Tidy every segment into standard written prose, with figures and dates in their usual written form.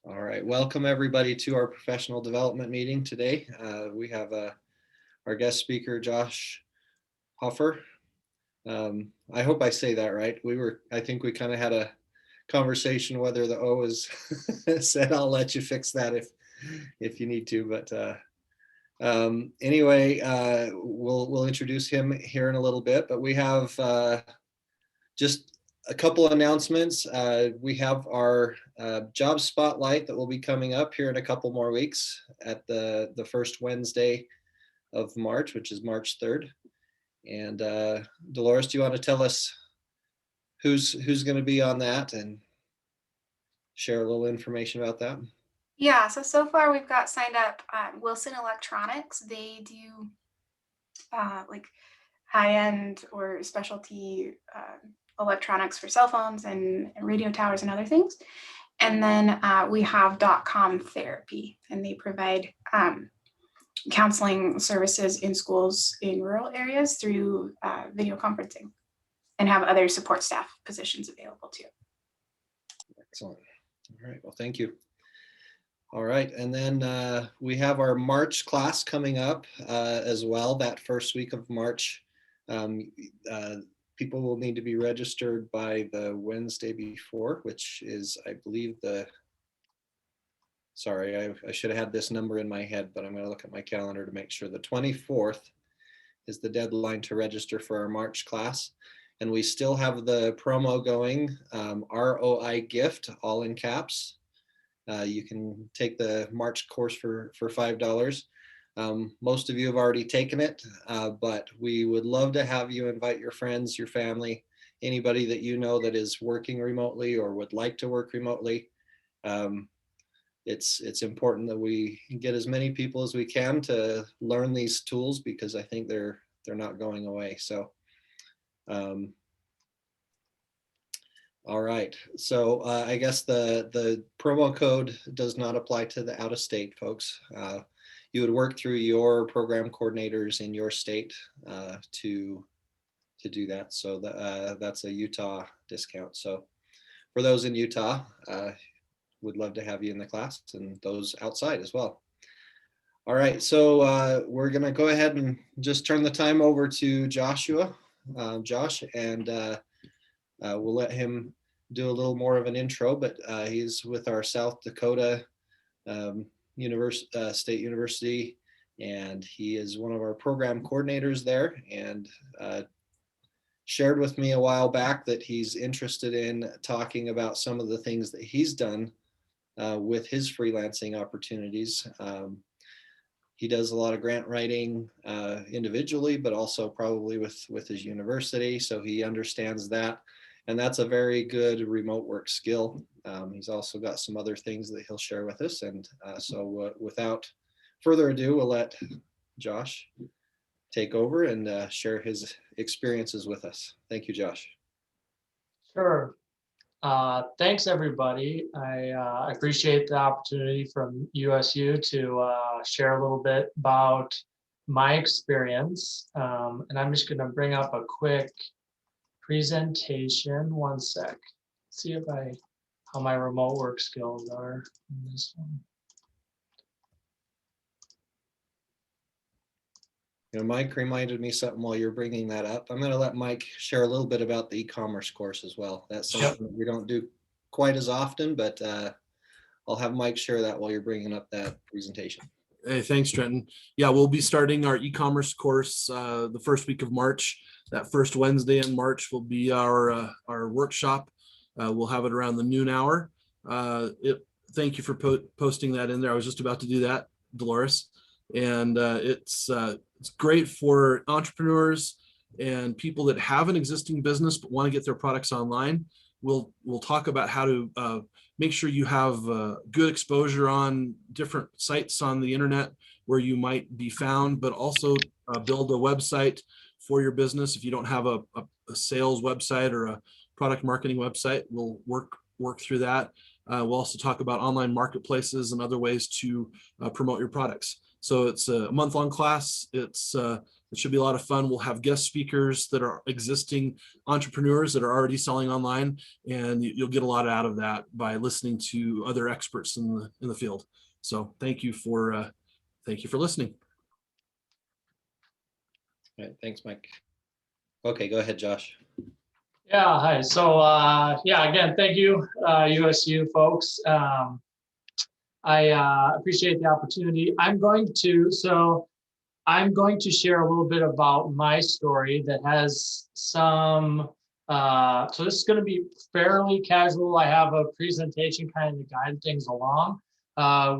All right, welcome everybody to our professional development meeting today. We have our guest speaker, Josh Hofer. I hope I say that right. I think we kind of had a conversation whether the O is said. I'll let you fix that if you need to. But anyway, we'll introduce him here in a little bit. But we have just a couple announcements. We have our job spotlight that will be coming up here in a couple more weeks at the first Wednesday of March, which is March 3rd. And Dolores, do you want to tell us who's going to be on that and share a little information about that? Yeah, so far we've got signed up Wilson Electronics. They do like high-end or specialty electronics for cell phones and radio towers and other things. And then we have .com Therapy, and they provide counseling services in schools in rural areas through video conferencing, and have other support staff positions available too. Excellent. All right, well, thank you. All right, and then we have our March class coming up as well, that first week of March. People will need to be registered by the Wednesday before, which is, I believe, sorry, I should have had this number in my head, but I'm going to look at my calendar to make sure. The 24th is the deadline to register for our March class. And we still have the promo going, ROI gift, all in caps. You can take the March course for $5. Most of you have already taken it, but we would love to have you invite your friends, your family, anybody that you know that is working remotely or would like to work remotely. It's important that we get as many people as we can to learn these tools, because I think they're not going away. So all right, so I guess the promo code does not apply to the out-of-state folks. You would work through your program coordinators in your state to do that. So that's a Utah discount. So for those in Utah, would love to have you in the class, and those outside as well. All right, so we're gonna go ahead and just turn the time over to Josh, and we'll let him do a little more of an intro, but he's with our South Dakota State University, and he is one of our program coordinators there, and shared with me a while back that he's interested in talking about some of the things that he's done with his freelancing opportunities. He does a lot of grant writing individually, but also probably with his university, so he understands that. And that's a very good remote work skill. He's also got some other things that he'll share with us. And so without further ado, we'll let Josh take over and share his experiences with us. Thank you, Josh. Sure. Thanks, everybody. I appreciate the opportunity from USU to share a little bit about my experience. And I'm just going to bring up a quick presentation. One sec. See if how my remote work skills are in this one. You know, Mike reminded me something while you're bringing that up. I'm going to let Mike share a little bit about the e-commerce course as well. That's something that we don't do quite as often, but I'll have Mike share that while you're bringing up that presentation. Hey, thanks, Trenton. Yeah, we'll be starting our e-commerce course the first week of March. That first Wednesday in March will be our workshop. We'll have it around the noon hour. Thank you for posting that in there. I was just about to do that, Dolores. And it's great for entrepreneurs and people that have an existing business but want to get their products online. We'll talk about how to make sure you have good exposure on different sites on the internet where you might be found, but also build a website for your business. If you don't have a sales website or a product marketing website, we'll work through that. We'll also talk about online marketplaces and other ways to promote your products. So it's a month-long class. It's It should be a lot of fun. We'll have guest speakers that are existing entrepreneurs that are already selling online, and you'll get a lot out of that by listening to other experts in the field. So thank you for listening. All right, thanks, Mike. Okay, go ahead, Josh. Yeah, hi. So yeah, again, thank you, USU folks. I appreciate the opportunity. I'm going to share a little bit about my story that has some, so this is going to be fairly casual. I have a presentation kind of to guide things along.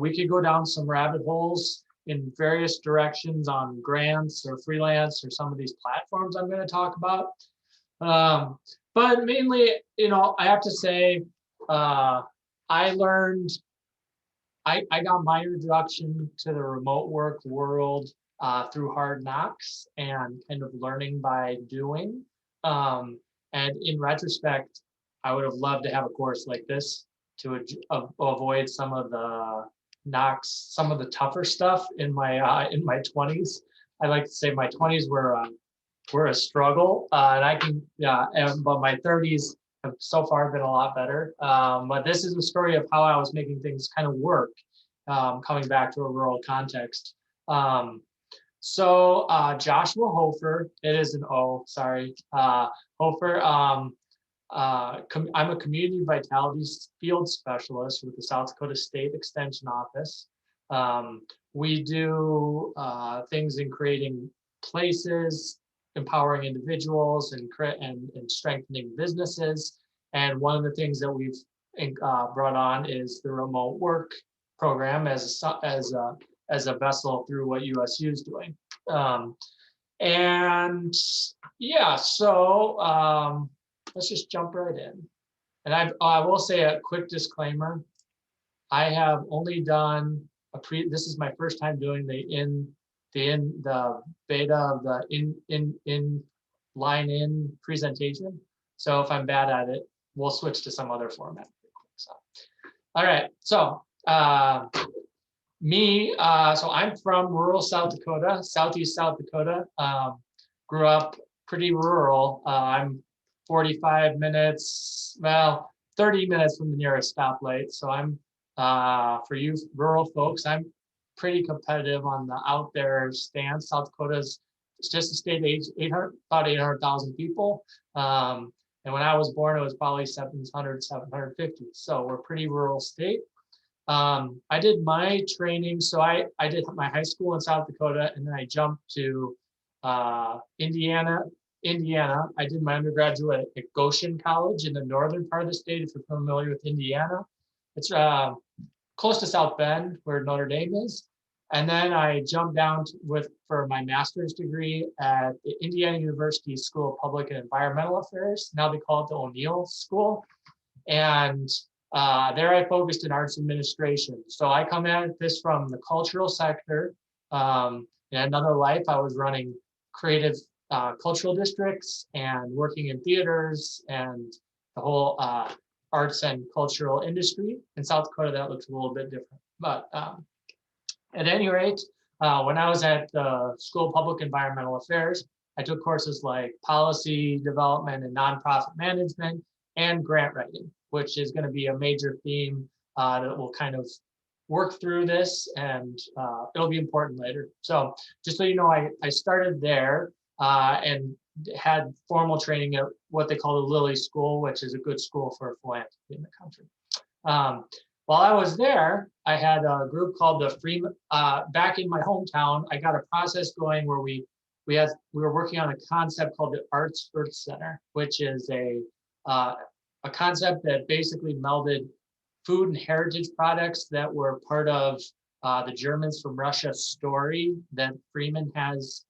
We could go down some rabbit holes in various directions on grants or freelance or some of these platforms I'm going to talk about. But mainly, I have to say, I got my introduction to the remote work world through Hard Knocks and kind of learning by doing. And in retrospect, I would have loved to have a course like this to avoid some of the knocks, some of the tougher stuff in my 20s. I like to say my 20s were a struggle, but my 30s have so far been a lot better. But this is a story of how I was making things kind of work, coming back to a rural context. So Joshua Hofer, it is an O, sorry. Hofer, I'm a community vitality field specialist with the South Dakota State Extension office. We do things in creating places, empowering individuals, and strengthening businesses. And one of the things that we've brought on is the remote work program as a vessel through what USU is doing. And yeah, so let's just jump right in. And I will say a quick disclaimer. I have only done this is my first time doing the beta of the line-in presentation. So if I'm bad at it, we'll switch to some other format. So, all right, so so I'm from rural South Dakota, southeast South Dakota. Grew up pretty rural. I'm 45 minutes, 30 minutes from the nearest stoplight. So I'm, for you rural folks, I'm pretty competitive on the out there stance. South Dakota's, it's just a state age, about 800,000 people. And when I was born, it was probably 700, 750. So we're a pretty rural state. I did my training. So I did my high school in South Dakota, and then I jumped to Indiana. I did my undergraduate at Goshen College in the northern part of the state, if you're familiar with Indiana. It's close to South Bend, where Notre Dame is. And then I jumped down for my master's degree at the Indiana University School of Public and Environmental Affairs. Now they call it the O'Neill School. And there I focused in arts administration. So I come at this from the cultural sector. In another life, I was running creative cultural districts and working in theaters and the whole arts and cultural industry. In South Dakota, that looks a little bit different. But at any rate, when I was at the School of Public Environmental Affairs, I took courses like policy development and nonprofit management and grant writing, which is going to be a major theme that will kind of work through this, and it'll be important later. So just so you know, I started there and had formal training at what they call the Lilly School, which is a good school for philanthropy in the country. While I was there, I had a group called the Freelance. Back in my hometown, I got a process going where we were working on a concept called the Arts Earth Center, which is a concept that basically melded food and heritage products that were part of the Germans from Russia story that Freeman has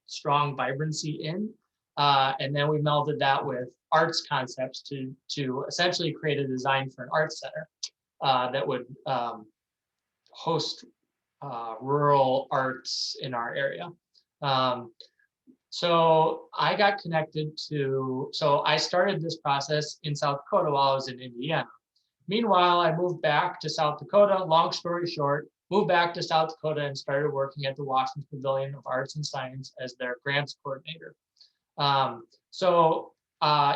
strong vibrancy in. And then we melded that with arts concepts to essentially create a design for an arts center that would host rural arts in our area. So I got connected so I started this process in South Dakota while I was in Indiana. Meanwhile, I moved back to South Dakota. Long story short, moved back to South Dakota and started working at the Washington Pavilion of Arts and Science as their grants coordinator.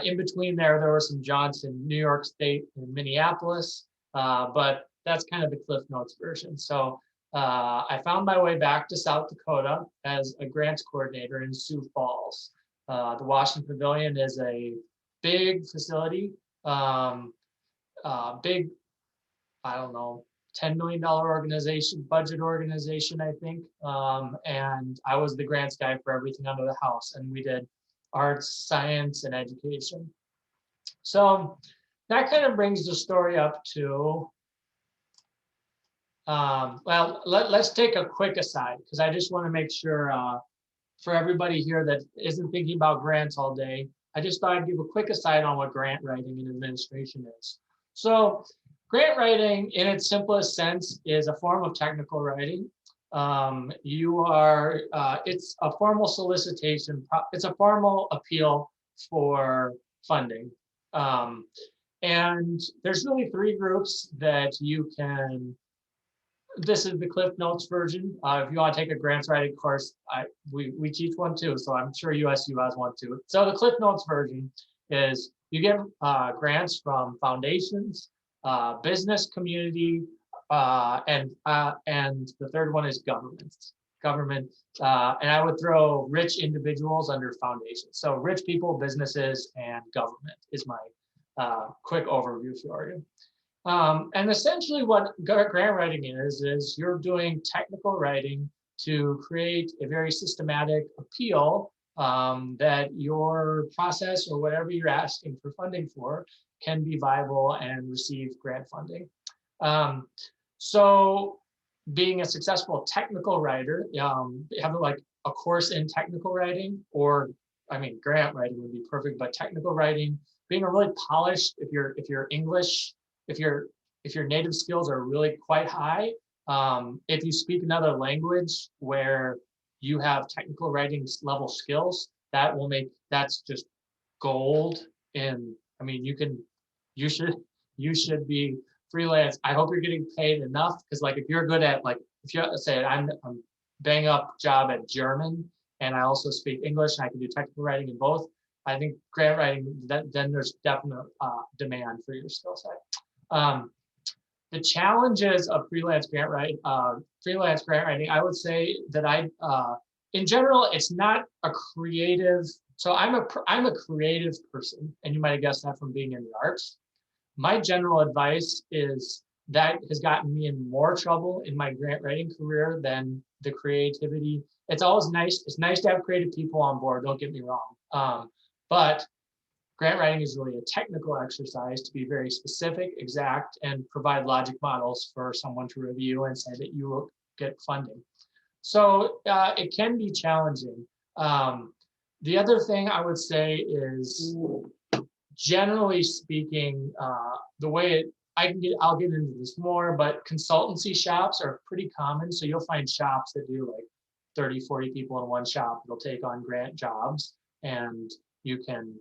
In between there were some jobs in New York State and Minneapolis, but that's kind of the Cliff Notes version. So I found my way back to South Dakota as a grants coordinator in Sioux Falls. The Washington Pavilion is a big facility, big, I don't know, $10 million budget organization, I think. And I was the grants guy for everything under the house. And we did arts, science, and education. So that kind of brings the story up to, let's take a quick aside, because I just want to make sure for everybody here that isn't thinking about grants all day, I just thought I'd give a quick aside on what grant writing and administration is. So grant writing, in its simplest sense, is a form of technical writing. It's a formal solicitation. It's a formal appeal for funding. And there's really three groups that you can. This is the Cliff Notes version. If you want to take a grants writing course, we teach one too, so I'm sure USU has one too. So the Cliff Notes version is you get grants from foundations, business community, and the third one is government. And I would throw rich individuals under foundations. So rich people, businesses, and government is my quick overview for you. And essentially what grant writing is you're doing technical writing to create a very systematic appeal that your process or whatever you're asking for funding for can be viable and receive grant funding. So being a successful technical writer, having like a course in technical writing, or I mean, grant writing would be perfect, but technical writing, being a really polished, if you're English, if your native skills are really quite high, if you speak another language where you have technical writing level skills, that's just gold. And I mean, you should be freelance. I hope you're getting paid enough, because like if you're good at, like if you say I'm bang up job at German and I also speak English and I can do technical writing in both, I think grant writing, then there's definite demand for your skill set. The challenges of freelance grant writing, I would say that in general, it's not a creative. So I'm a creative person, and you might have guessed that from being in the arts. My general advice is that has gotten me in more trouble in my grant writing career than the creativity. It's always nice. It's nice to have creative people on board. Don't get me wrong. But grant writing is really a technical exercise to be very specific, exact, and provide logic models for someone to review and say that you will get funding. So it can be challenging. The other thing I would say is, generally speaking, the way I'll get into this more, but consultancy shops are pretty common. So you'll find shops that do like 30, 40 people in one shop. They'll take on grant jobs, and you can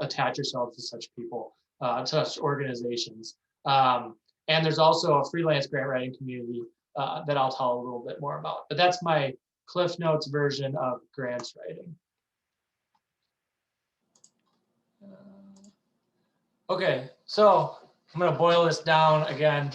attach yourself to such people, to such organizations. And there's also a freelance grant writing community that I'll tell a little bit more about. But that's my Cliff Notes version of grants writing. Okay, so I'm going to boil this down again.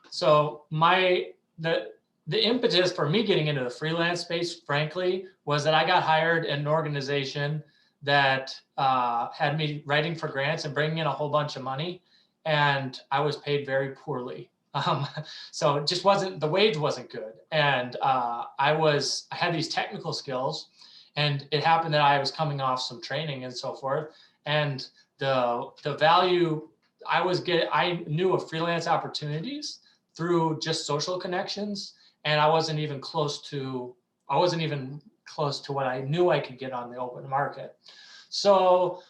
So the impetus for me getting into the freelance space, frankly, was that I got hired in an organization that had me writing for grants and bringing in a whole bunch of money, and I was paid very poorly. So it just wasn't, the wage wasn't good. And I had these technical skills, and it happened that I was coming off some training and so forth. And the value I knew of freelance opportunities through just social connections. And I wasn't even close to what I knew I could get on the open market. So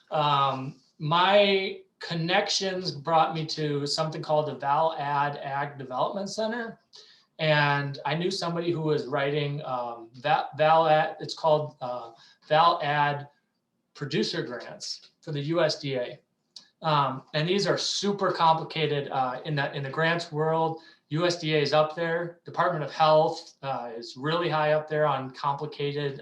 my connections brought me to something called the Val Ad Ag Development Center. And I knew somebody who was writing it's called Val Ad producer grants for the USDA. And these are super complicated in the grants world. USDA is up there. Department of Health is really high up there on complicated.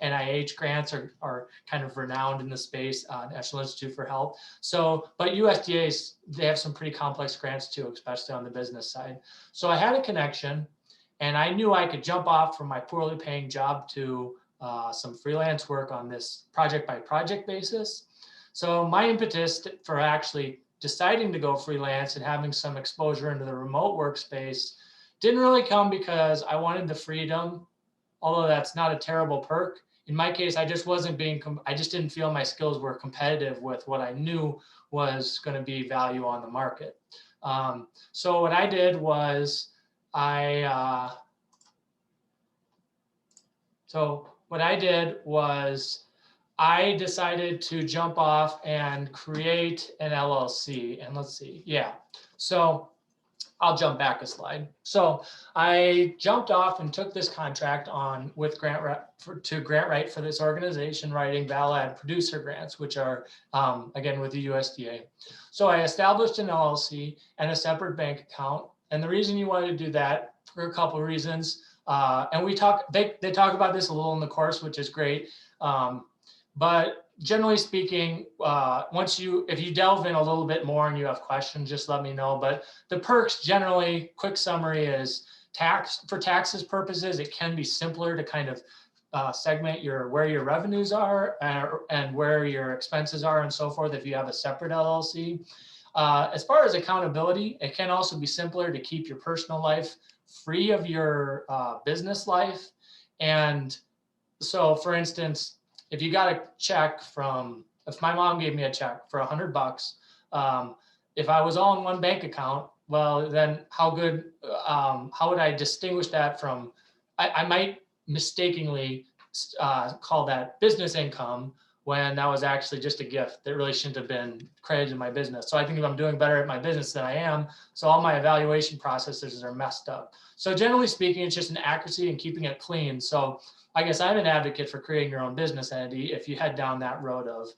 NIH grants are kind of renowned in the space, National Institute for Health. So, but USDA, they have some pretty complex grants too, especially on the business side. So I had a connection, and I knew I could jump off from my poorly paying job to some freelance work on this project by project basis. So my impetus for actually deciding to go freelance and having some exposure into the remote workspace didn't really come because I wanted the freedom, although that's not a terrible perk. In my case, I just didn't feel my skills were competitive with what I knew was going to be value on the market. So what I did was I decided to jump off and create an LLC. And let's see, yeah. So I'll jump back a slide. So I jumped off and took this contract on with to grant write for this organization, writing valid producer grants, which are, again, with the USDA. So I established an LLC and a separate bank account. And the reason you want to do that, for a couple of reasons, and they talk about this a little in the course, which is great. But generally speaking, if you delve in a little bit more and you have questions, just let me know. But the perks generally, quick summary is for taxes purposes, it can be simpler to kind of segment where your revenues are and where your expenses are and so forth if you have a separate LLC. As far as accountability, it can also be simpler to keep your personal life free of your business life. And so, for instance, if you got a check if my mom gave me a check for $100, if I was all in one bank account, well, then how would I distinguish that from, I might mistakenly call that business income when that was actually just a gift that really shouldn't have been credited to my business. So I think if I'm doing better at my business than I am, so all my evaluation processes are messed up. So generally speaking, it's just an accuracy and keeping it clean. So I guess I'm an advocate for creating your own business entity if you head down that road of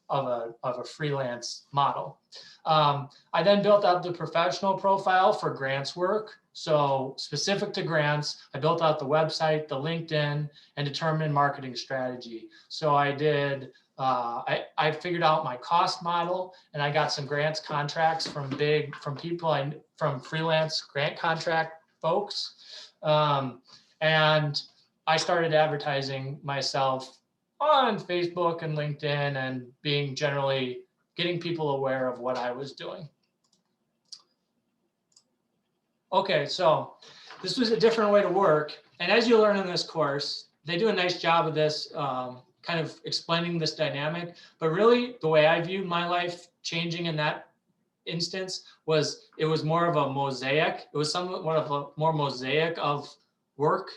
a freelance model. I then built up the professional profile for grants work. So specific to grants, I built out the website, the LinkedIn, and determined marketing strategy. So I did, I figured out my cost model, and I got some grants contracts from freelance grant contract folks. And I started advertising myself on Facebook and LinkedIn and getting people aware of what I was doing. Okay, so this was a different way to work. And as you learn in this course, they do a nice job of this, kind of explaining this dynamic. But really, the way I viewed my life changing in that instance was it was more of a mosaic. It was somewhat of a more mosaic of work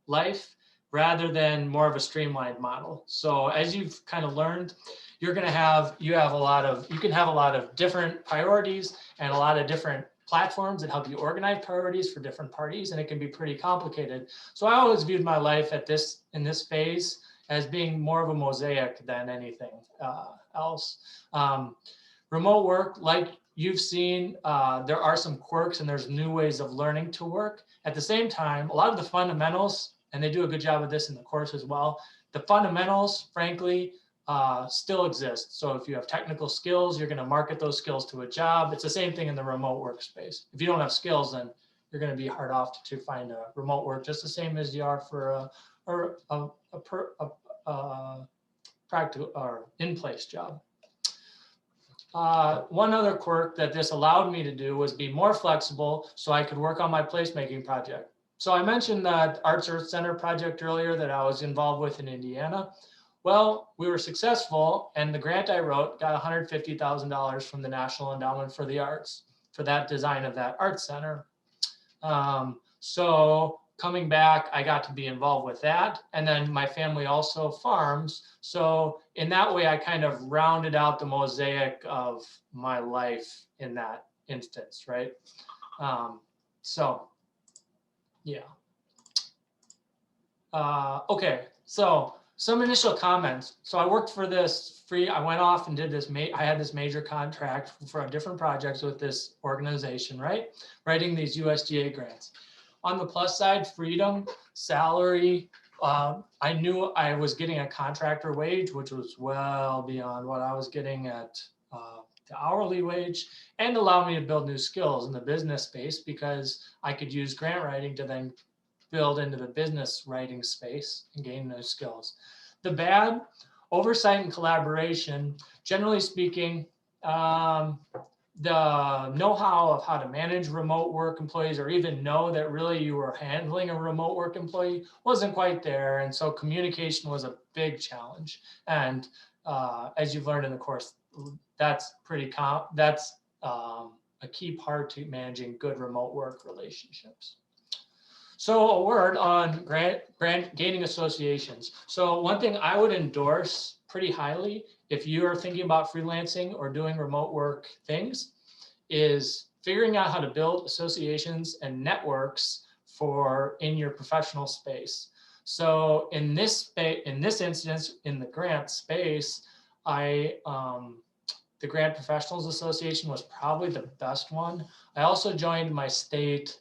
life rather than more of a streamlined model. So as you've kind of learned, you can have a lot of different priorities and a lot of different platforms that help you organize priorities for different parties, and it can be pretty complicated. So I always viewed my life in this phase as being more of a mosaic than anything else. Remote work, like you've seen, there are some quirks and there's new ways of learning to work. At the same time, a lot of the fundamentals, and they do a good job of this in the course as well, the fundamentals, frankly, still exist. So if you have technical skills, you're going to market those skills to a job. It's the same thing in the remote workspace. If you don't have skills, then you're going to be hard off to find a remote work, just the same as you are for a practical or in-place job. One other quirk that this allowed me to do was be more flexible so I could work on my placemaking project. So I mentioned that Arts Earth Center project earlier that I was involved with in Indiana. Well, we were successful, and the grant I wrote got $150,000 from the National Endowment for the Arts for that design of that art center. So coming back, I got to be involved with that. And then my family also farms. So in that way, I kind of rounded out the mosaic of my life in that instance, right? Yeah. Okay, so some initial comments. So I worked for this I went off and did this, I had this major contract for different projects with this organization, right? Writing these USDA grants. On the plus side, freedom, salary. I knew I was getting a contractor wage, which was well beyond what I was getting at the hourly wage, and allowed me to build new skills in the business space because I could use grant writing to then build into the business writing space and gain those skills. The bad, oversight and collaboration, generally speaking, the know-how of how to manage remote work employees, or even know that really you were handling a remote work employee, wasn't quite there. And so communication was a big challenge. And as you've learned in the course, that's a key part to managing good remote work relationships. So a word on grant gaining associations. So one thing I would endorse pretty highly if you are thinking about freelancing or doing remote work things is figuring out how to build associations and networks in your professional space. So in this instance, in the grant space, the Grant Professionals Association was probably the best one. I also joined my state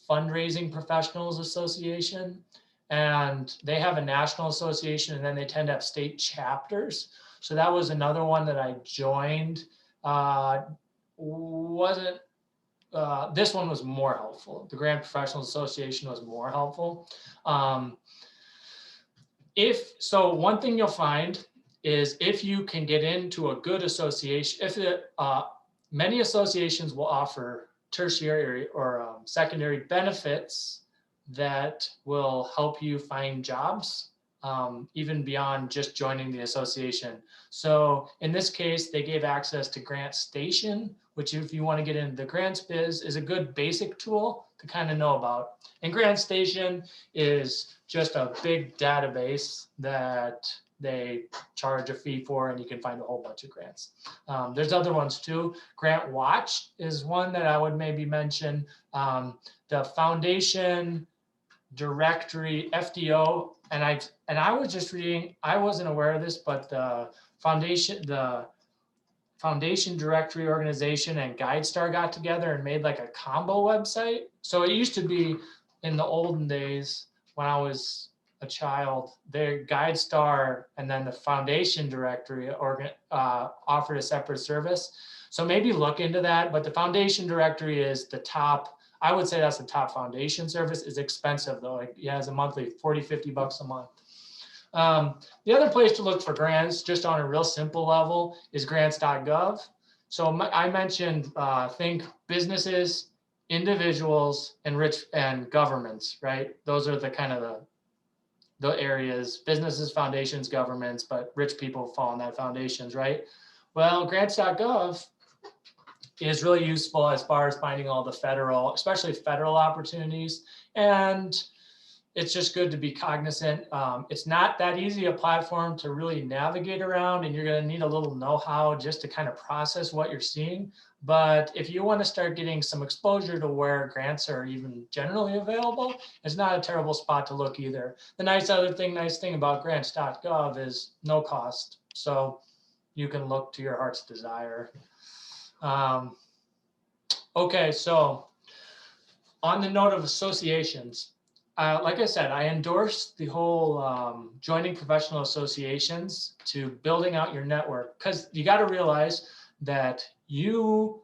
Fundraising Professionals Association, and they have a national association, and then they tend to have state chapters. So that was another one that I joined. This one was more helpful. The Grant Professionals Association was more helpful. One thing you'll find is if you can get into a good association, many associations will offer tertiary or secondary benefits that will help you find jobs, even beyond just joining the association. So in this case, they gave access to Grant Station, which if you want to get into the grants biz is a good basic tool to kind of know about. And Grant Station is just a big database that they charge a fee for, and you can find a whole bunch of grants. There's other ones too. Grant Watch is one that I would maybe mention. The Foundation Directory, FDO, and I was just reading, I wasn't aware of this, but the Foundation Directory Organization and GuideStar got together and made like a combo website. So it used to be in the olden days when I was a child, the GuideStar and then the Foundation Directory offered a separate service. So maybe look into that, but the Foundation Directory is the top, I would say that's the top foundation service. It's expensive though. It has a monthly $40-50 a month. The other place to look for grants, just on a real simple level, is grants.gov. So I mentioned, think businesses, individuals, and governments, right? Those are the kind of the areas, businesses, foundations, governments, but rich people fall in that foundations, right? Well, grants.gov is really useful as far as finding all the federal, especially federal opportunities. And it's just good to be cognizant. It's not that easy a platform to really navigate around, and you're going to need a little know-how just to kind of process what you're seeing. But if you want to start getting some exposure to where grants are even generally available, it's not a terrible spot to look either. The nice thing about grants.gov is no cost. So you can look to your heart's desire. Okay, so on the note of associations, like I said, I endorse the whole joining professional associations to building out your network, because you got to realize that you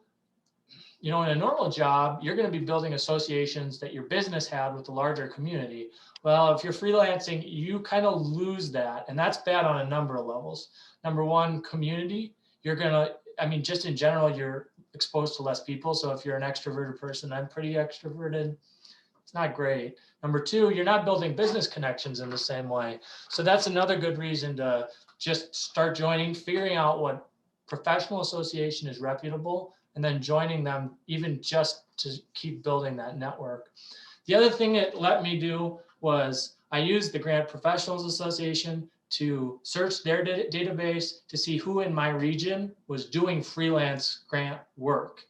know, in a normal job, you're going to be building associations that your business had with the larger community. Well, if you're freelancing, you kind of lose that. And that's bad on a number of levels. Number one, community. You're going to, I mean, just in general, you're exposed to less people. So if you're an extroverted person, I'm pretty extroverted, it's not great. Number two, you're not building business connections in the same way. So that's another good reason to just start joining, figuring out what professional association is reputable, and then joining them even just to keep building that network. The other thing it let me do was I used the Grant Professionals Association to search their database to see who in my region was doing freelance grant work.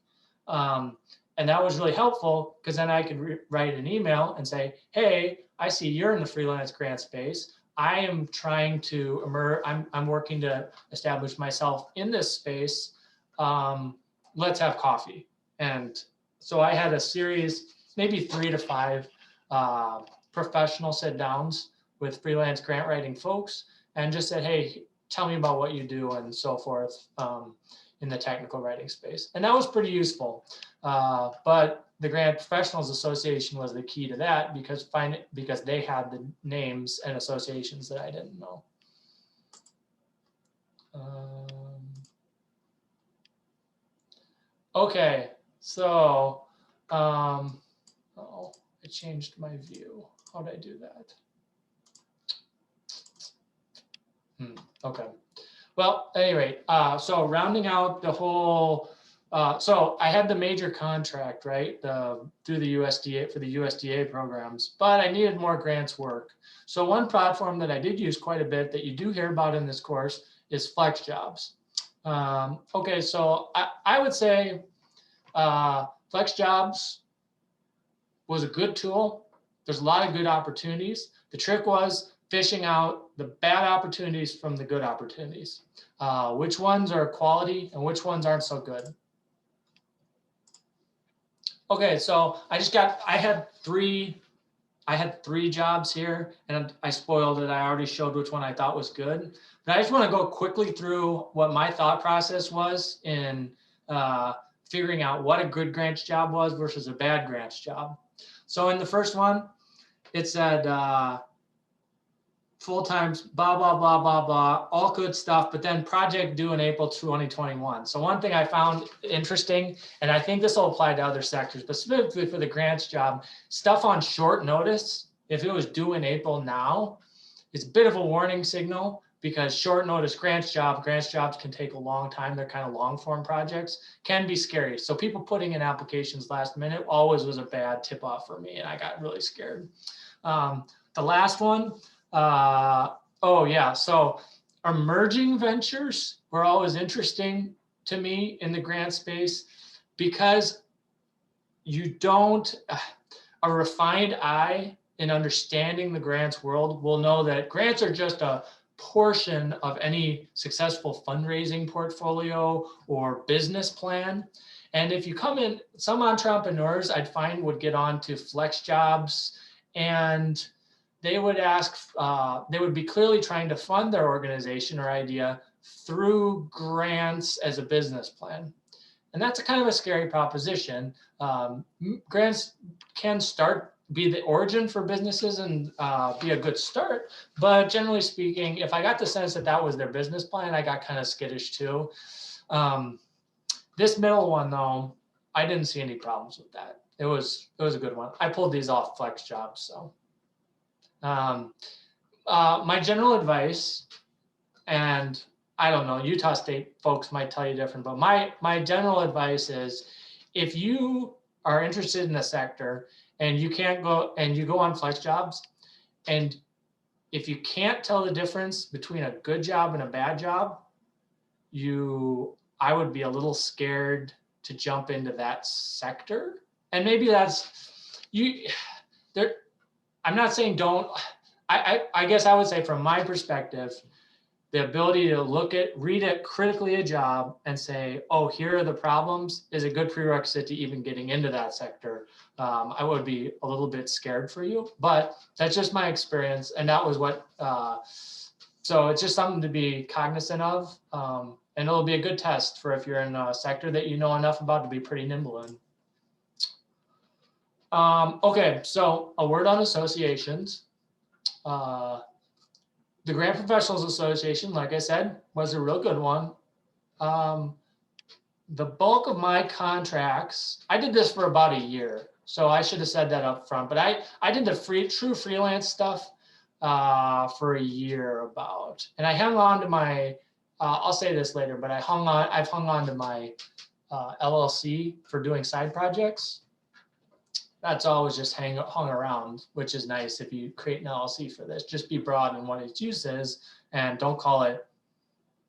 And that was really helpful because then I could write an email and say, hey, I see you're in the freelance grant space. I am trying to emerge, I'm working to establish myself in this space. Let's have coffee. And so I had a series, maybe 3 to 5 professional sit downs with freelance grant writing folks, and just said, hey, tell me about what you do and so forth in the technical writing space. And that was pretty useful. But the Grant Professionals Association was the key to that because they had the names and associations that I didn't know. Okay, so oh, I changed my view. How did I do that? Okay. Well, anyway, so rounding out the whole, so I had the major contract, right, through the USDA for the USDA programs, but I needed more grants work. So one platform that I did use quite a bit that you do hear about in this course is Flex Jobs. Okay, so I would say Flex Jobs was a good tool. There's a lot of good opportunities. The trick was fishing out the bad opportunities from the good opportunities. Which ones are quality and which ones aren't so good. Okay, so I had three jobs here, and I spoiled it. I already showed which one I thought was good. But I just want to go quickly through what my thought process was in figuring out what a good grants job was versus a bad grants job. So in the first one, it said full-time, blah, blah, blah, blah, blah, all good stuff, but then project due in April 2021. So one thing I found interesting, and I think this will apply to other sectors, but specifically for the grants job, stuff on short notice, if it was due in April now, it's a bit of a warning signal because short notice grants jobs can take a long time. They're kind of long form projects, can be scary. So people putting in applications last minute always was a bad tip off for me, and I got really scared. The last one, oh yeah, so emerging ventures were always interesting to me in the grant space because you don't, a refined eye in understanding the grants world will know that grants are just a portion of any successful fundraising portfolio or business plan. And if you come in, some entrepreneurs I'd find would get on to Flex Jobs, and they would ask, they would be clearly trying to fund their organization or idea through grants as a business plan. And that's a kind of a scary proposition. Grants can be the origin for businesses and be a good start. But generally speaking, if I got the sense that that was their business plan, I got kind of skittish too. This middle one though, I didn't see any problems with that. It was a good one. I pulled these off Flex Jobs, so. My general advice, and I don't know, Utah State folks might tell you different, but my general advice is if you are interested in a sector and you can't go and you go on Flex Jobs, and if you can't tell the difference between a good job and a bad job, I would be a little scared to jump into that sector. And maybe that's there. I'm not saying don't. I guess I would say from my perspective, the ability to read it critically a job and say, oh, here are the problems is a good prerequisite to even getting into that sector. I would be a little bit scared for you, but that's just my experience. And that was what, so it's just something to be cognizant of. And it'll be a good test for if you're in a sector that you know enough about to be pretty nimble in. Okay, so a word on associations. The Grant Professionals Association, like I said, was a real good one. The bulk of my contracts, I did this for about a year, so I should have said that up front, but I did the true freelance stuff for a year about, and I hung on to my, I'll say this later, but I've hung on to my LLC for doing side projects. That's always just hung around, which is nice if you create an LLC for this. Just be broad in what its use is, and don't call it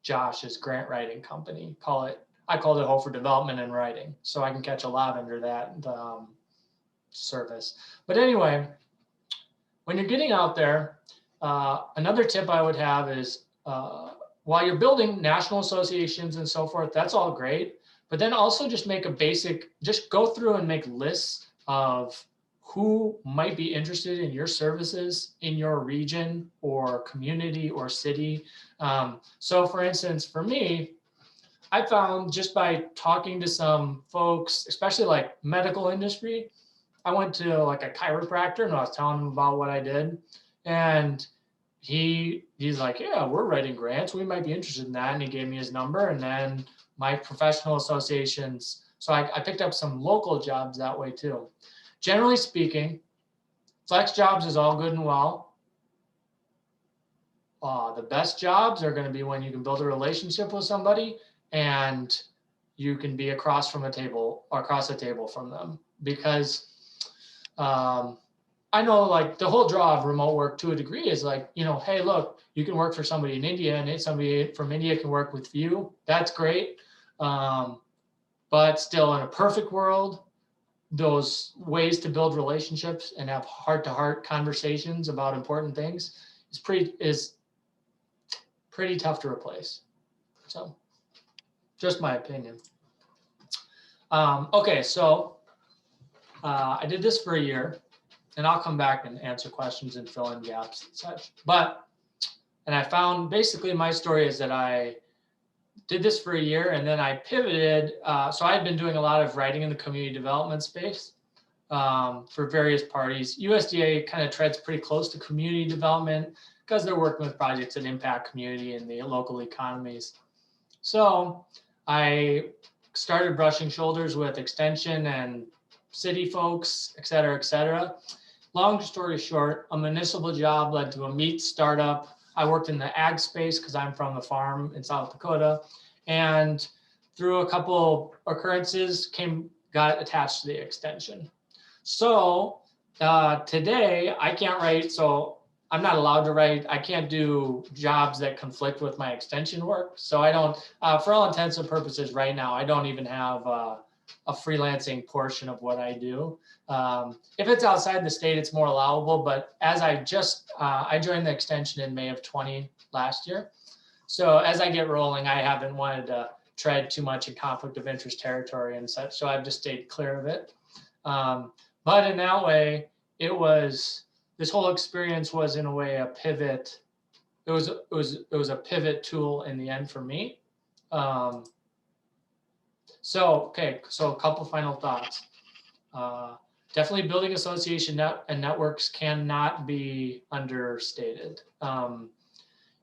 Josh's grant writing company. I called it Hofer Development and Writing, so I can catch a lot under that service. But anyway, when you're getting out there, another tip I would have is while you're building national associations and so forth, that's all great. But then also just make a basic, just go through and make lists of who might be interested in your services in your region or community or city. So for instance, for me, I found just by talking to some folks, especially like medical industry, I went to like a chiropractor and I was telling him about what I did. And he's like, yeah, we're writing grants. We might be interested in that. And he gave me his number. And then my professional associations. So I picked up some local jobs that way too. Generally speaking, flex jobs is all good and well. The best jobs are going to be when you can build a relationship with somebody and you can be across the table from them. Because I know like the whole draw of remote work to a degree is like, hey, look, you can work for somebody in India and somebody from India can work with you. That's great. But still, in a perfect world, those ways to build relationships and have heart-to-heart conversations about important things is pretty tough to replace. So just my opinion. Okay, so I did this for a year. And I'll come back and answer questions and fill in gaps and such. And I found basically my story is that I did this for a year and then I pivoted. So I had been doing a lot of writing in the community development space for various parties. USDA kind of treads pretty close to community development because they're working with projects that impact community and the local economies. So I started brushing shoulders with extension and city folks, et cetera, et cetera. Long story short, a municipal job led to a meat startup. I worked in the ag space because I'm from the farm in South Dakota. And through a couple occurrences, got attached to the extension. So today I can't write, so I'm not allowed to write. I can't do jobs that conflict with my extension work. So I don't, for all intents and purposes right now, I don't even have a freelancing portion of what I do. If it's outside the state, it's more allowable. But as I joined the extension in May of 20 last year. So as I get rolling, I haven't wanted to tread too much in conflict of interest territory and such. So I've just stayed clear of it. But in that way, this whole experience was in a way a pivot. It was a pivot tool in the end for me. So a couple final thoughts. Definitely building association and networks cannot be understated.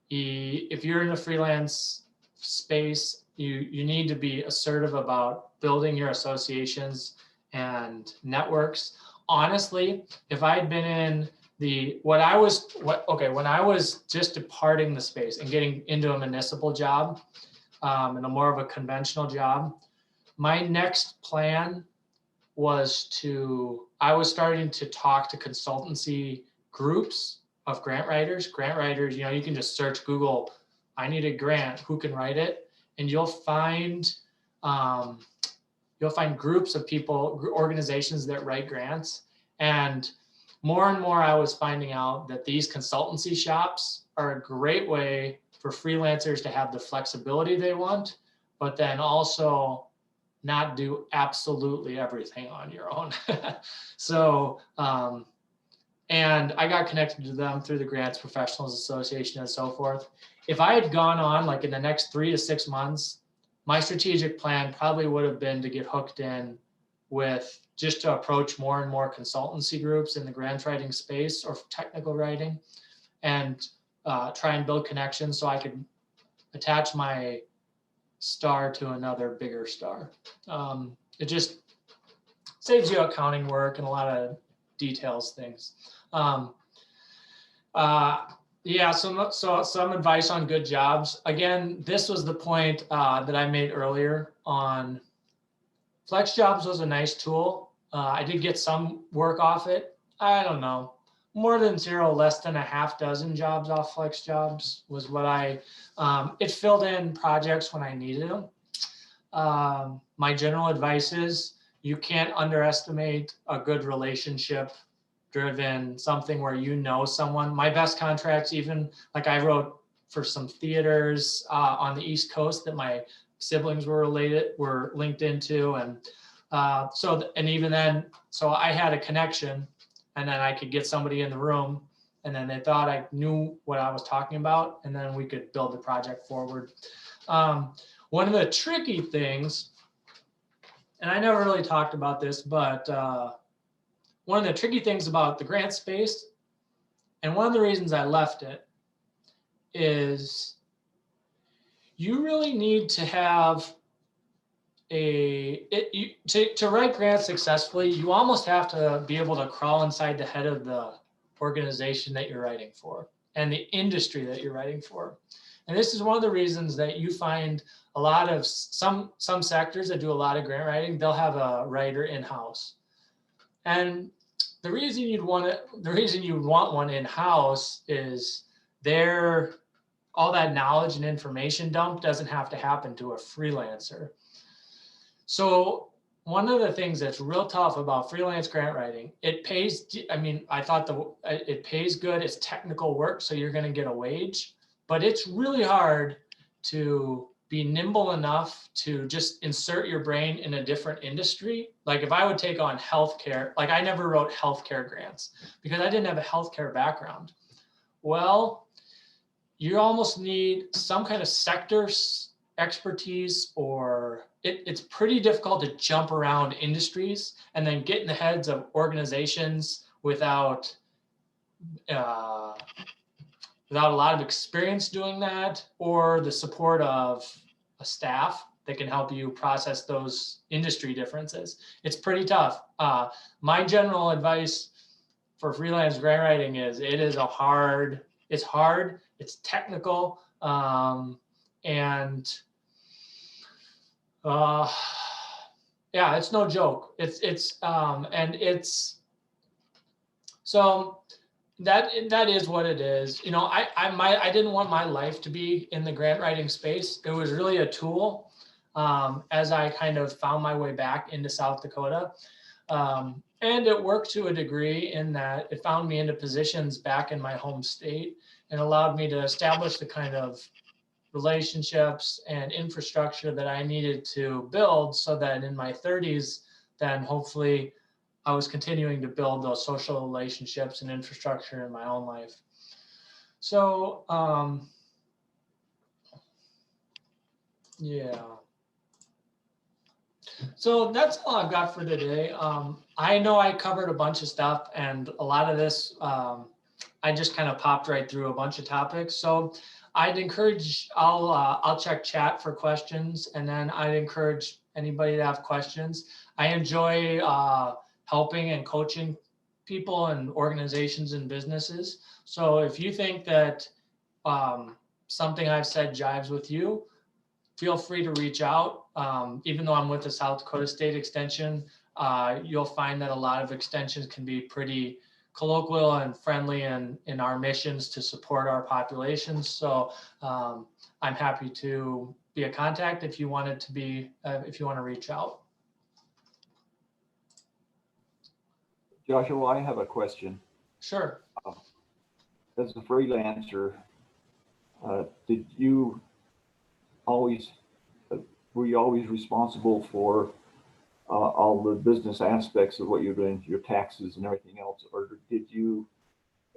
If you're in the freelance space, you need to be assertive about building your associations and networks. Honestly, if I'd been in when I was just departing the space and getting into a municipal job and a more of a conventional job, my next plan was I was starting to talk to consultancy groups of grant writers. Grant writers, you can just search Google, I need a grant, who can write it? And you'll find groups of people, organizations that write grants. And more I was finding out that these consultancy shops are a great way for freelancers to have the flexibility they want, but then also not do absolutely everything on your own. So, and I got connected to them through the Grants Professionals Association and so forth. If I had gone on like in the next 3 to 6 months, my strategic plan probably would have been to get hooked in with just to approach more and more consultancy groups in the grant writing space or technical writing and try and build connections so I could attach my star to another bigger star. It just saves you accounting work and a lot of details things. Yeah, so some advice on good jobs. Again, this was the point that I made earlier on flex jobs was a nice tool. I did get some work off it. I don't know, more than 0, less than a half dozen jobs off flex jobs was what it filled in projects when I needed them. My general advice is you can't underestimate a good relationship driven, something where you know someone. My best contracts, even like I wrote for some theaters on the East Coast that my siblings were linked into, and and even then, so I had a connection, and then I could get somebody in the room, and then they thought I knew what I was talking about, and then we could build the project forward. One of the tricky things, and I never really talked about this, but one of the tricky things about the grant space, and one of the reasons I left it, is you really need to have to write grants successfully, you almost have to be able to crawl inside the head of the organization that you're writing for and the industry that you're writing for. And this is one of the reasons that you find a lot of some sectors that do a lot of grant writing, they'll have a writer in-house. And the reason you'd want one in-house is all that knowledge and information dump doesn't have to happen to a freelancer. So one of the things that's real tough about freelance grant writing, it pays, I mean, I thought it pays good, it's technical work, so you're gonna get a wage, but it's really hard to be nimble enough to just insert your brain in a different industry. Like if I would take on healthcare, like I never wrote healthcare grants because I didn't have a healthcare background. Well, you almost need some kind of sector expertise, or it's pretty difficult to jump around industries and then get in the heads of organizations without a lot of experience doing that, or the support of a staff that can help you process those industry differences. It's pretty tough. My general advice for freelance grant writing is it's hard, it's technical, and yeah, it's no joke. So that is what it is. You know, I didn't want my life to be in the grant writing space. It was really a tool as I kind of found my way back into South Dakota. And it worked to a degree in that it found me into positions back in my home state and allowed me to establish the kind of relationships and infrastructure that I needed to build so that in my 30s, then hopefully I was continuing to build those social relationships and infrastructure in my own life. So, yeah. So that's all I've got for today. I know I covered a bunch of stuff, and a lot of this, I just kind of popped right through a bunch of topics. So I'd encourage, I'll check chat for questions, and then I'd encourage anybody to have questions. I enjoy helping and coaching people and organizations and businesses. So if you think that something I've said jives with you, feel free to reach out. Even though I'm with the South Dakota State Extension, you'll find that a lot of extensions can be pretty colloquial and friendly in our missions to support our populations. So I'm happy to be a contact if you wanted to be, if you want to reach out. Joshua, I have a question. Sure. As a freelancer, did you always, were you always responsible for all the business aspects of what you're doing, your taxes and everything else, or did you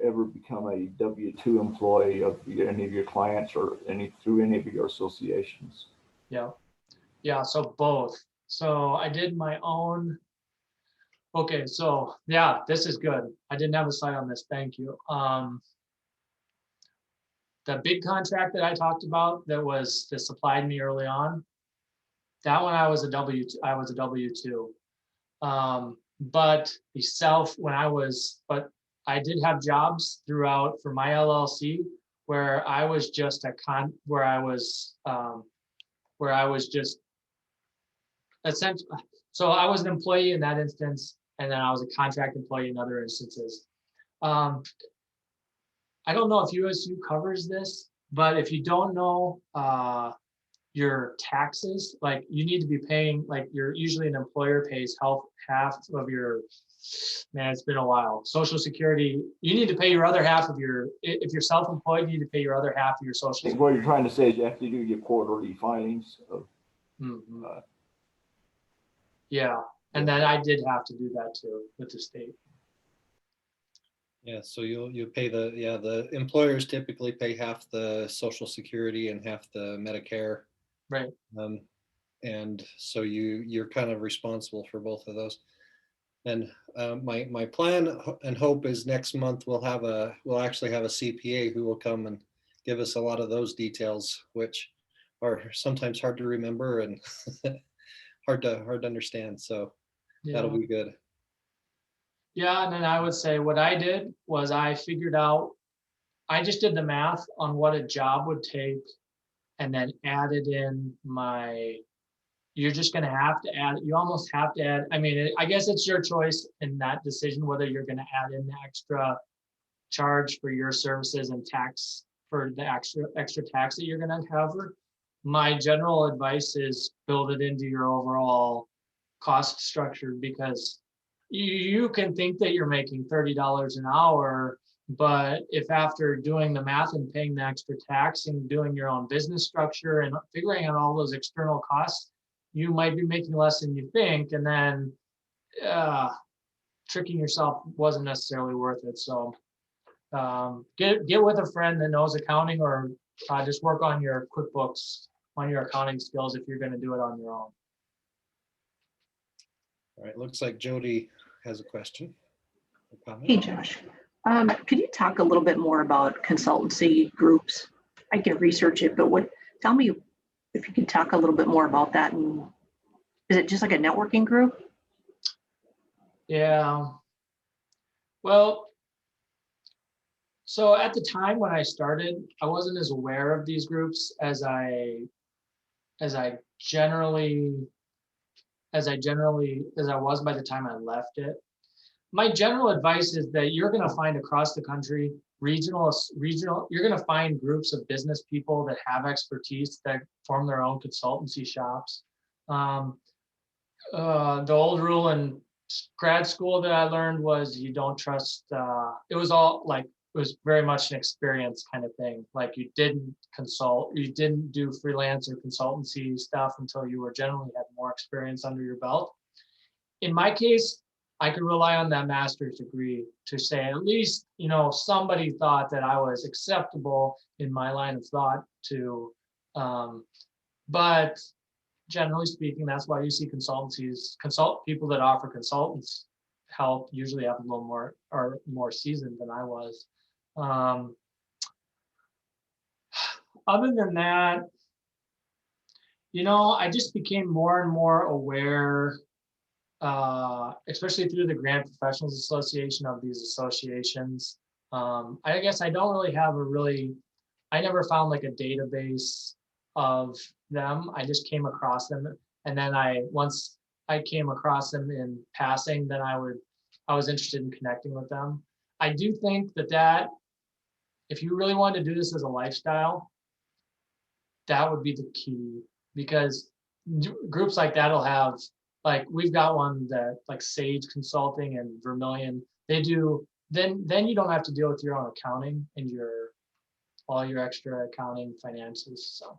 ever become a W-2 employee of any of your clients or through any of your associations? Yeah, so both. So I did my own. Okay, so yeah, this is good. I didn't have a slide on this. Thank you. The big contract that I talked about that supplied me early on, that one I was a W-2. But I did have jobs throughout for my LLC where I was just essentially, so I was an employee in that instance, and then I was a contract employee in other instances. I don't know if USU covers this, but if you don't know, your taxes, like you need to be paying, like usually an employer pays half of your, man, it's been a while. Social Security, you need to pay your other half of your, if you're self-employed, you need to pay your other half of your Social I think Security. what you're trying to say is you have to do your quarterly filings of, Mhm. Yeah, and then I did have to do that too with the state. Yeah, so you pay the employers typically pay half the Social Security and half the Medicare. Right. And so you're kind of responsible for both of those. And my plan and hope is next month we'll actually have a CPA who will come and give us a lot of those details, which are sometimes hard to remember and hard to understand. So that'll Yeah. be good. Yeah, and then I would say what I did was I figured out, I just did the math on what a job would take and then added in you're just gonna have to add, you almost have to add, I mean, I guess it's your choice in that decision, whether you're gonna add in the extra charge for your services and tax for the extra tax that you're gonna cover. My general advice is build it into your overall cost structure, because you can think that you're making $30 an hour, but if after doing the math and paying the extra tax and doing your own business structure and figuring out all those external costs, you might be making less than you think, and then tricking yourself wasn't necessarily worth it. So get with a friend that knows accounting, or just work on your QuickBooks, on your accounting skills if you're going to do it on your own. All right, looks like Jody has a question. Hey, Josh. Could you talk a little bit more about consultancy groups? I can research it, but tell me if you could talk a little bit more about that. And is it just like a networking group? Yeah. Well, so at the time when I started, I wasn't as aware of these groups as I was by the time I left it. My general advice is that you're going to find across the country regional, you're going to find groups of business people that have expertise that form their own consultancy shops. The old rule in grad school that I learned was you don't trust, it was very much an experience kind of thing. Like you didn't do freelance or consultancy stuff until you generally had more experience under your belt. In my case, I could rely on that master's degree to say at least, somebody thought that I was acceptable in my line of thought to, but generally speaking, that's why you see people that offer consultants help usually have a little more or more seasoned than I was. Other than that, I just became more and more aware, especially through the Grant Professionals Association, of these associations. I guess I don't really have I never found like a database of them. I just came across them, and then once I came across them in passing, then I was interested in connecting with them. I do think that if you really want to do this as a lifestyle, that would be the key, because groups like that'll have, like we've got one that like Sage Consulting and Vermilion, they do, then you don't have to deal with your own accounting and all your extra accounting finances. So.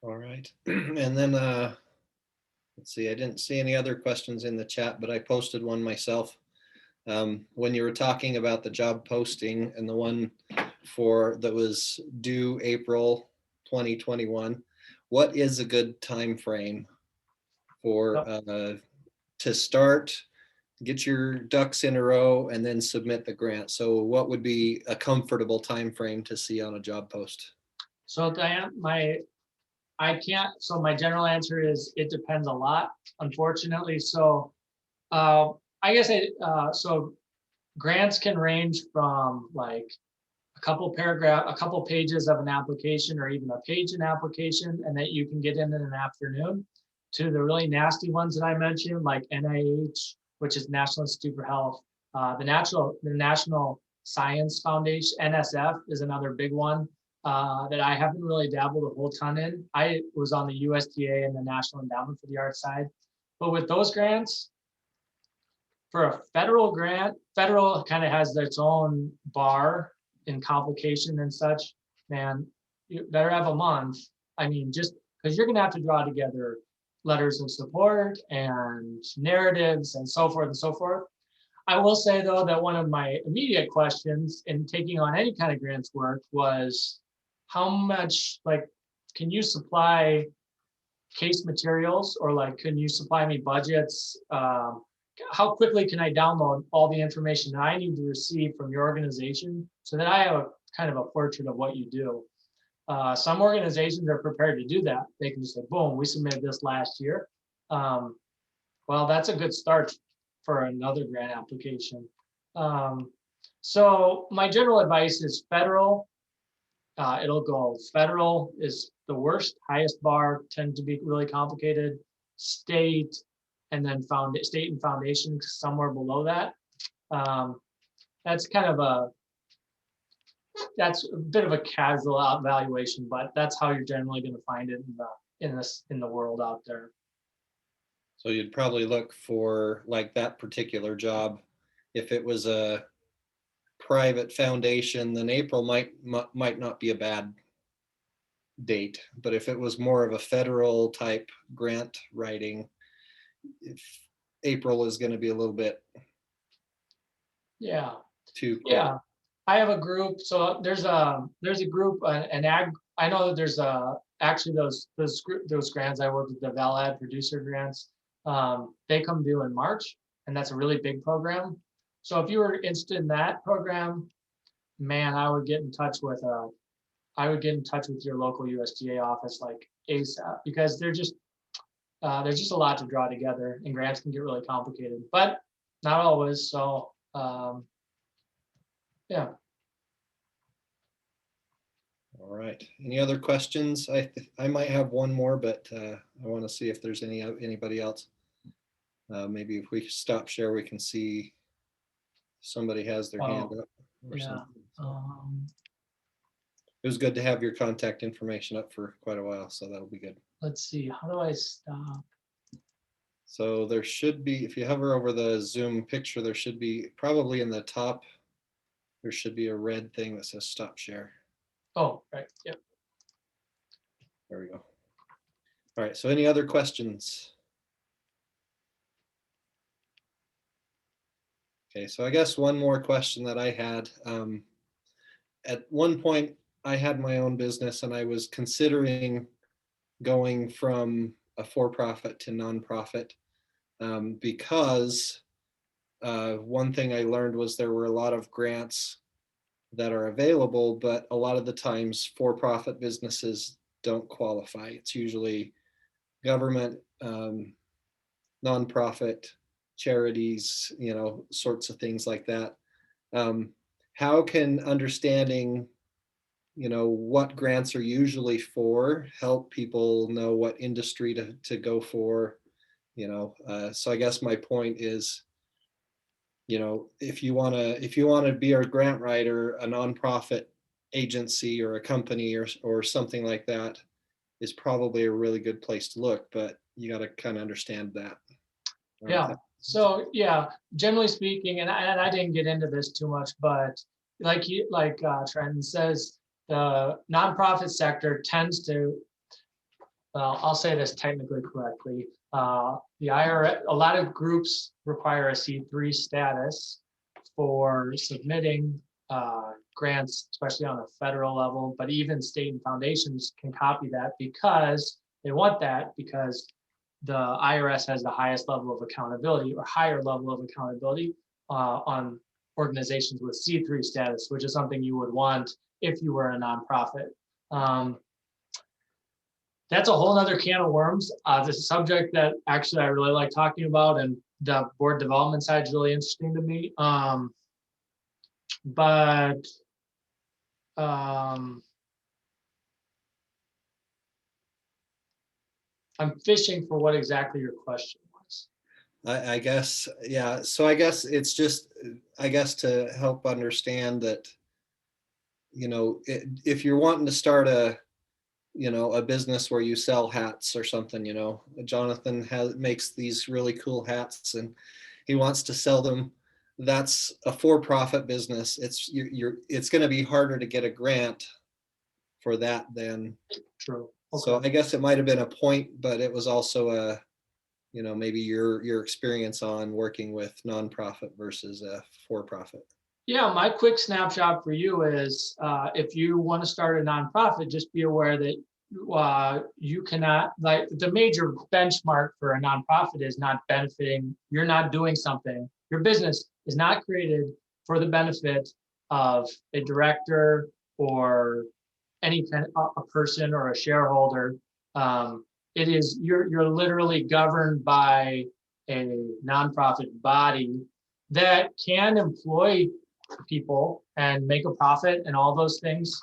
All right. And then let's see, I didn't see any other questions in the chat, but I posted one myself. When you were talking about the job posting and the one that was due April 2021, what is a good time frame for to start, get your ducks in a row, and then submit the grant? So what would be a comfortable time frame to see on a job post? So Diane, my general answer is it depends a lot, unfortunately. So I guess so grants can range from like a couple pages of an application, or even a page in application, and that you can get in an afternoon, to the really nasty ones that I mentioned, like NIH, which is National Institute for Health, the National Science Foundation, NSF is another big one that I haven't really dabbled a whole ton in. I was on the USDA and the National Endowment for the Arts side. But with those grants, for a federal grant, federal kind of has its own bar in complication and such. Man, you better have a month. I mean, just because you're going to have to draw together letters of support and narratives and so forth and so forth. I will say, though, that one of my immediate questions in taking on any kind of grants work was how much, like, can you supply case materials, or like, can you supply me budgets? How quickly can I download all the information that I need to receive from your organization so that I have a kind of a portrait of what you do? Some organizations are prepared to do that. They can just say, boom, we submitted this last year. Well, that's a good start for another grant application. So my general advice is federal. It'll go federal is the worst, highest bar, tend to be really complicated. State, and then state and foundation somewhere below that. That's kind of that's a bit of a casual evaluation, but that's how you're generally going to find it in the world out there. So you'd probably look for, like, that particular job. If it was a private foundation, then April might not be a bad date. But if it was more of a federal type grant writing, if April is going to be a little bit too quick. Yeah, I have a group. So there's a group, an ag. I know that there's actually those grants I work with, the ValAd producer grants. They come due in March, and that's a really big program. So if you were interested in that program, man, I would get in touch with your local USDA office like ASAP, because there's just a lot to draw together, and grants can get really complicated, but not always. So yeah. All right. Any other questions? I might have one more, but I want to see if there's anybody else. Maybe if we stop share, we can see somebody has their hand up or something. It was good to have your contact information up for quite a while, so that'll be good. Let's see, how do I stop? So there should be, if you hover over the Zoom picture, there should be, probably in the top, there should be a red thing that says stop share. Oh, right. Yep. There we go. All right. So any other questions? Okay. So I guess one more question that I had. At one point, I had my own business, and I was considering going from a for-profit to nonprofit because one thing I learned was there were a lot of grants that are available, but a lot of the times for-profit businesses don't qualify. It's usually government, nonprofit, charities, sorts of things like that. How can understanding, what grants are usually for help people know what industry to go for? So I guess my point is, if you want to be a grant writer, a nonprofit agency or a company or something like that is probably a really good place to look, but you got to kind of understand that. Yeah. So yeah, generally speaking, and I didn't get into this too much, but like Trenton says, the nonprofit sector tends to, well, I'll say this technically correctly. The IRS, a lot of groups require a C3 status for submitting grants, especially on a federal level, but even state and foundations can copy that because they want that, because the IRS has the highest level of accountability, or higher level of accountability on organizations with C3 status, which is something you would want if you were a nonprofit. That's a whole nother can of worms. This is a subject that actually I really like talking about, and the board development side is really interesting to me. But I'm fishing for what exactly your question was. I guess, yeah. So I guess it's just, I guess to help understand that, if you're wanting to start a business where you sell hats or something, Jonathan makes these really cool hats and he wants to sell them. That's a for-profit business. It's going to be harder to get a grant for that than. True. So Okay. I guess it might have been a point, but it was also maybe your experience on working with nonprofit versus a for-profit. Yeah, my quick snapshot for you is if you want to start a nonprofit, just be aware that you cannot, like the major benchmark for a nonprofit is not benefiting, you're not doing something, your business is not created for the benefit of a director or any kind of a person or a shareholder. It is, you're literally governed by a nonprofit body that can employ people and make a profit and all those things.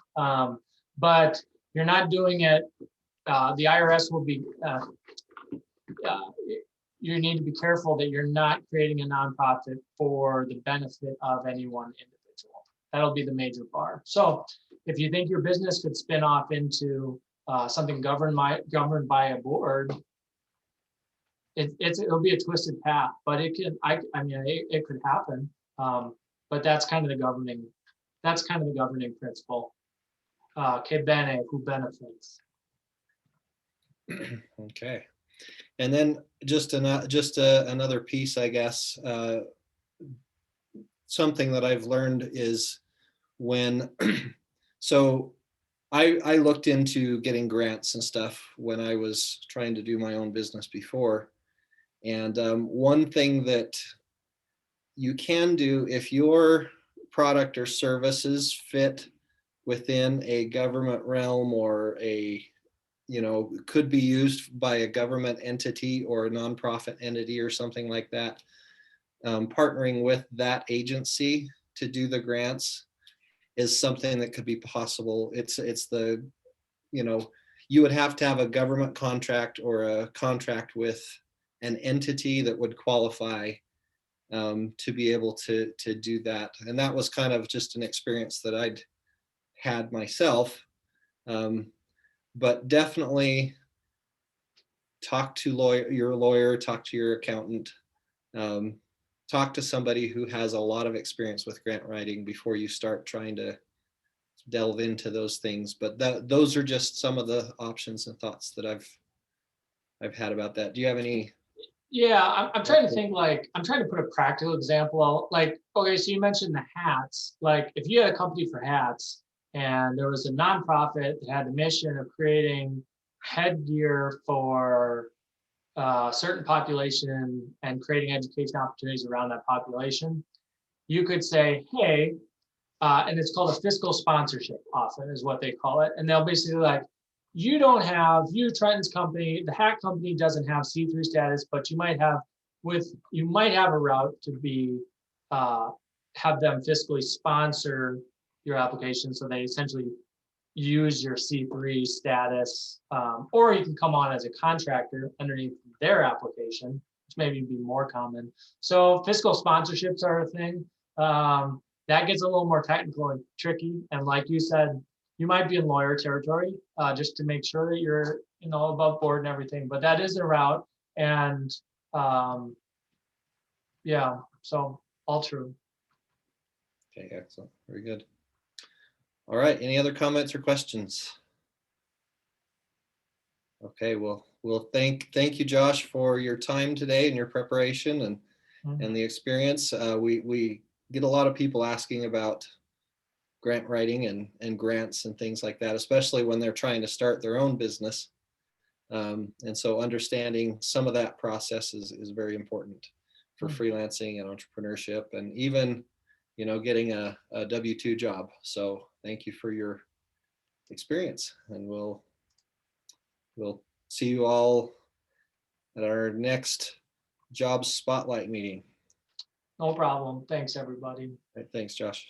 But you're not doing it, the IRS will be, you need to be careful that you're not creating a nonprofit for the benefit of any one individual. That'll be the major bar. So if you think your business could spin off into something governed by a board, it'll be a twisted path, but it can, it could happen. But that's kind of the governing principle. Que bene, who benefits. Okay. And then just another piece, I guess, something that I've learned is when, so I looked into getting grants and stuff when I was trying to do my own business before. And one thing that you can do if your product or services fit within a government realm or could be used by a government entity or a nonprofit entity or something like that, partnering with that agency to do the grants is something that could be possible. It's the, you would have to have a government contract or a contract with an entity that would qualify to be able to do that. And that was kind of just an experience that I'd had myself. But definitely talk to your lawyer, talk to your accountant, talk to somebody who has a lot of experience with grant writing before you start trying to delve into those things. But those are just some of the options and thoughts that I've had about that. Do you have any? Yeah, I'm trying to think, like, I'm trying to put a practical example out. Like, okay, so you mentioned the hats. Like, if you had a company for hats and there was a nonprofit that had the mission of creating headgear for a certain population and creating education opportunities around that population, you could say, hey, and it's called a fiscal sponsorship, often is what they call it. And they'll basically like, you Trenton's company, the hat company doesn't have C3 status, but you might have a route to be, have them fiscally sponsor your application. So they essentially use your C3 status, or you can come on as a contractor underneath their application, which maybe be more common. So fiscal sponsorships are a thing. That gets a little more technical and tricky. And like you said, you might be in lawyer territory just to make sure that you're, above board and everything. But that is a route. And yeah, so all true. Okay, excellent. Very good. All right. Any other comments or questions? Okay, well, thank you, Josh, for your time today and your preparation and the experience. We get a lot of people asking about grant writing and grants and things like that, especially when they're trying to start their own business. And so understanding some of that process is very important for freelancing and entrepreneurship, and even, getting a W-2 job. So thank you for your experience, and we'll see you all at our next Jobs Spotlight meeting. No problem. Thanks, everybody. All right, thanks, Josh.